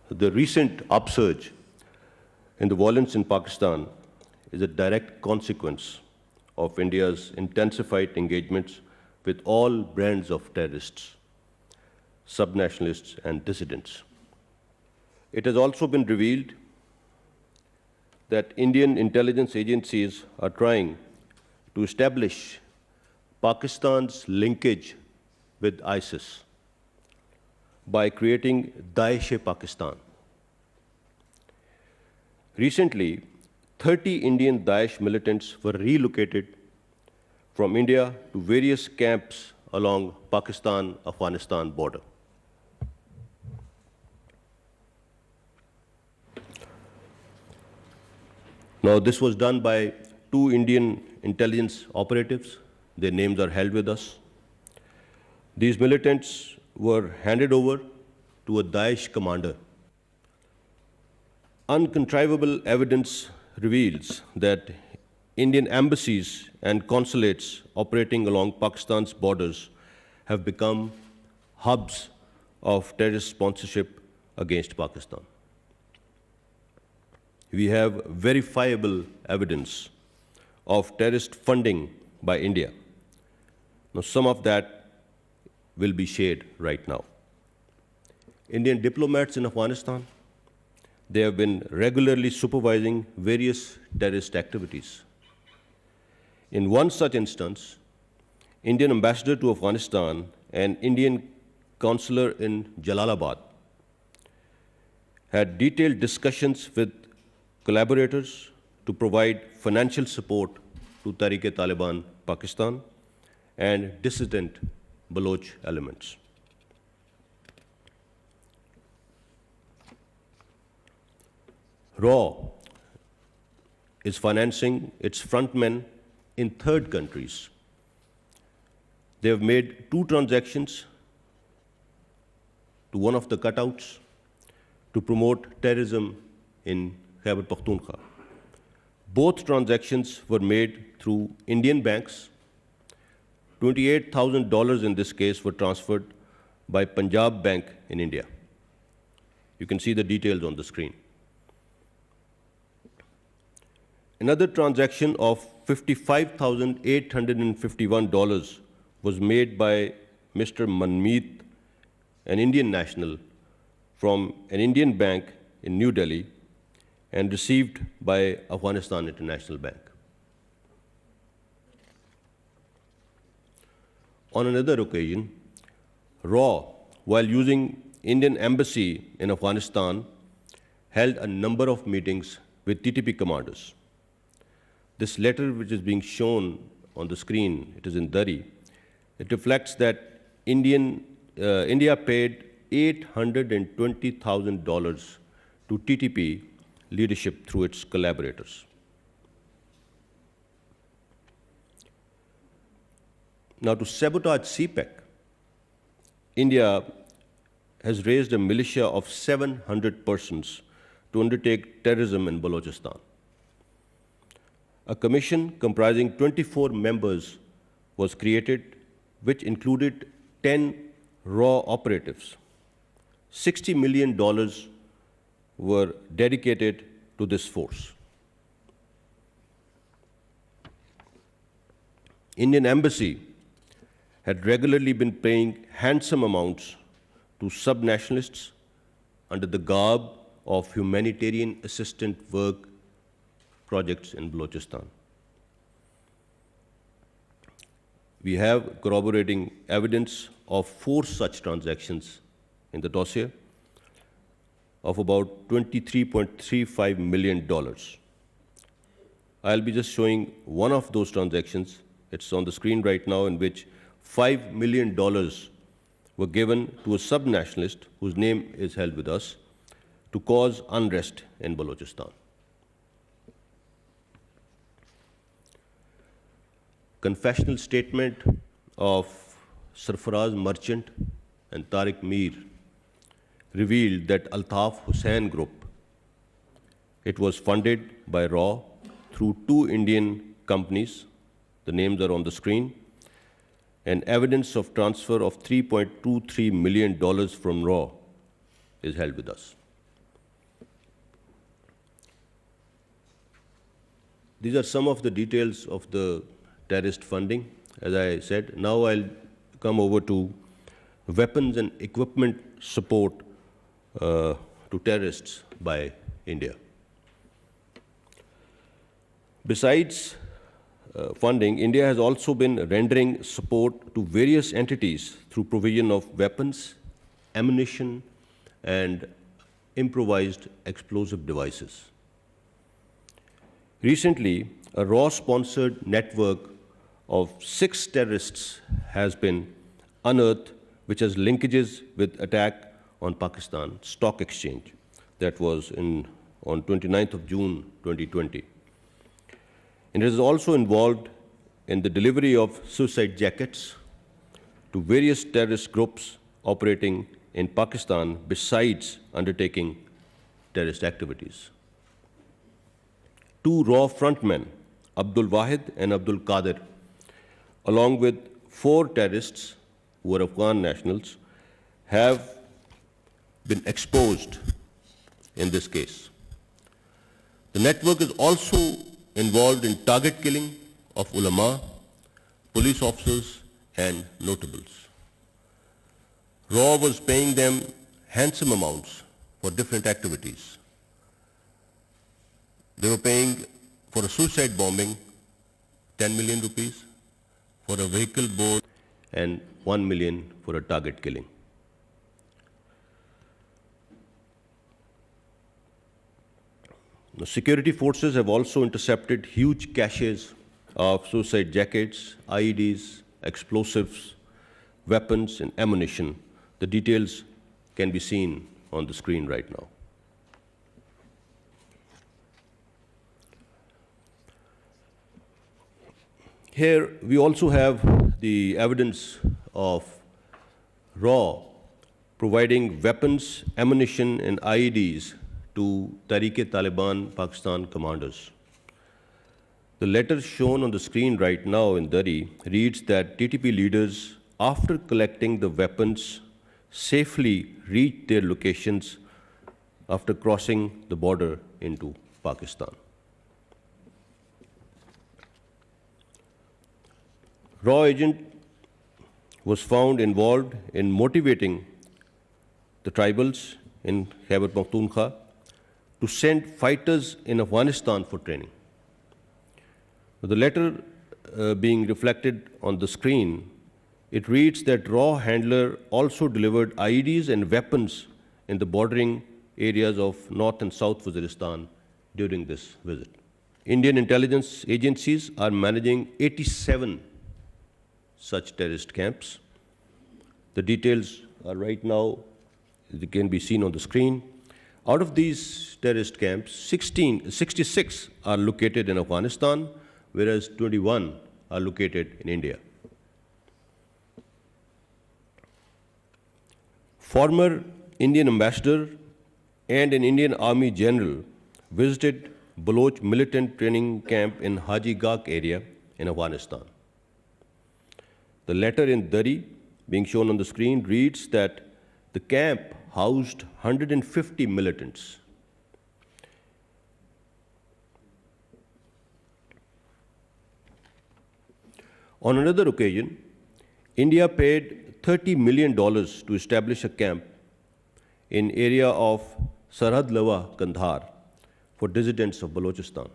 The recent upsurge in the violence in Pakistan is a direct consequence of India's intensified engagements with all brands of terrorists, subnationalists, and dissidents. It has also been revealed that Indian intelligence agencies are trying to establish Pakistan's linkage with ISIS by creating Daesh-e-Pakistan. Recently, 30 Indian Daesh militants were relocated from India to various camps along Pakistan-Afghanistan border. Now, this was done by two Indian intelligence operatives. Their names are held with us. These militants were handed over to a Daesh commander. Uncontrivable evidence reveals that Indian embassies and consulates operating along Pakistan's borders have become hubs of terrorist sponsorship against Pakistan. We have verifiable evidence of terrorist funding by India. Now, some of that will be shared right now. Indian diplomats in Afghanistan, they have been regularly supervising various terrorist activities. In one such instance, Indian ambassador to Afghanistan and Indian consular in Jalalabad had detailed discussions with collaborators to provide financial support to Tehreek-e-Taliban Pakistan and dissident Baloch elements. RAW is financing its frontmen in third countries. They have made two transactions to one of the cutouts to promote terrorism in Khyber Pakhtunkhwa. Both transactions were made through Indian banks. $28,000 in this case were transferred by Punjab Bank in India. You can see the details on the screen. Another transaction of $55,851 was made by Mr. Manmeet, an Indian national, from an Indian bank in New Delhi and received by Afghanistan International Bank. On another occasion, RAW, while using Indian embassy in Afghanistan, held a number of meetings with TTP commanders. This letter, which is being shown on the screen, it is in Dari, it reflects that India paid $820,000 to TTP leadership through its collaborators. Now, to sabotage CPEC, India has raised a militia of 700 persons to undertake terrorism in Balochistan. A commission comprising 24 members was created, which included 10 RAW operatives. $60 million were dedicated to this force. Indian embassy had regularly been paying handsome amounts to subnationalists under the garb of humanitarian assistant work projects in Balochistan. We have corroborating evidence of 4 such transactions in the dossier of about $23.35 million. I'll be just showing one of those transactions. It's on the screen right now, in which $5 million were given to a subnationalist whose name is held with us to cause unrest in Balochistan. Confessional statement of Sarfaraz Merchant and Tariq Mir revealed that Altaf Hussain Group, it was funded by RAW through 2 Indian companies. The names are on the screen. And evidence of transfer of $3.23 million from RAW is held with us. These are some of the details of the terrorist funding. As I said, now I'll come over to weapons and equipment support to terrorists by India. Besides funding, India has also been rendering support to various entities through provision of weapons, ammunition, and improvised explosive devices. Recently, a RAW-sponsored network of 6 terrorists has been unearthed, which has linkages with attack on Pakistan Stock Exchange. That was on 29th of June 2020. And it is also involved in the delivery of suicide jackets to various terrorist groups operating in Pakistan besides undertaking terrorist activities. 2 RAW frontmen, Abdul Wahid and Abdul Qadir, along with 4 terrorists who are Afghan nationals, have been exposed in this case. The network is also involved in target killing of ulama, police officers, and notables. RAW was paying them handsome amounts for different activities. They were paying for a suicide bombing 10 million rupees, for a vehicle board, and 1 million for a target killing. The security forces have also intercepted huge caches of suicide jackets, IEDs, explosives, weapons, and ammunition. The details can be seen on the screen right now. Here, we also have the evidence of RAW providing weapons, ammunition, and IEDs to Tehreek-e-Taliban Pakistan commanders. The letter shown on the screen right now in Dari reads that TTP leaders, after collecting the weapons, safely reached their locations after crossing the border into Pakistan. RAW agent was found involved in motivating the tribals in Khyber Pakhtunkhwa to send fighters in Afghanistan for training. The letter being reflected on the screen, it reads that RAW handler also delivered IEDs and weapons in the bordering areas of North and South Waziristan during this visit. Indian intelligence agencies are managing 87 such terrorist camps. The details are right now, they can be seen on the screen. Out of these terrorist camps, 66 are located in Afghanistan, whereas 21 are located in India. Former Indian ambassador and an Indian Army general visited Baloch militant training camp in Haji Gak area in Afghanistan. The letter in Dari, being shown on the screen, reads that the camp housed 150 militants. On another occasion, India paid $30 million to establish a camp in area of Sarhad Lawa, Kandahar, for dissidents of Balochistan.